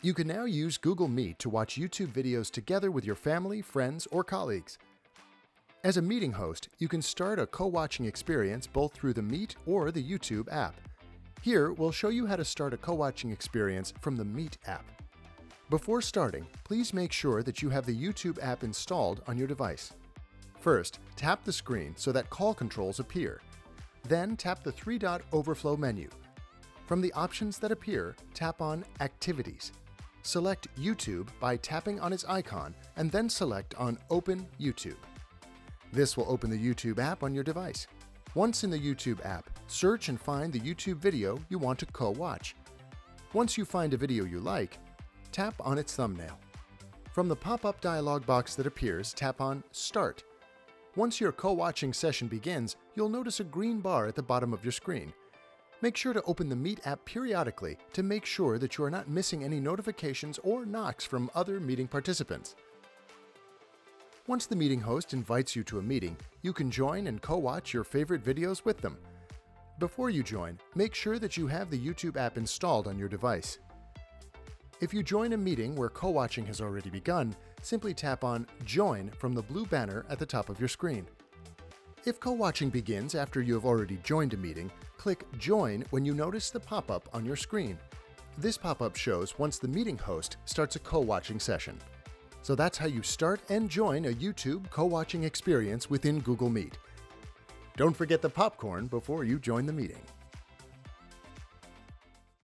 You can now use Google Meet to watch YouTube videos together with your family, friends, or colleagues. As a meeting host, you can start a co-watching experience both through the Meet or the YouTube app. Here, we'll show you how to start a co-watching experience from the Meet app. Before starting, please make sure that you have the YouTube app installed on your device. First, tap the screen so that call controls appear. Then tap the three-dot overflow menu. From the options that appear, tap on Activities. Select YouTube by tapping on its icon and then select on Open YouTube. This will open the YouTube app on your device. Once in the YouTube app, search and find the YouTube video you want to co-watch. Once you find a video you like, tap on its thumbnail. From the pop-up dialog box that appears, tap on Start. Once your co-watching session begins, you'll notice a green bar at the bottom of your screen. Make sure to open the Meet app periodically to make sure that you are not missing any notifications or knocks from other meeting participants. Once the meeting host invites you to a meeting, you can join and co-watch your favorite videos with them. Before you join, make sure that you have the YouTube app installed on your device. If you join a meeting where co-watching has already begun, simply tap on Join from the blue banner at the top of your screen. If co-watching begins after you have already joined a meeting, click Join when you notice the pop-up on your screen. This pop-up shows once the meeting host starts a co-watching session. So that's how you start and join a YouTube co-watching experience within Google Meet. Don't forget the popcorn before you join the meeting.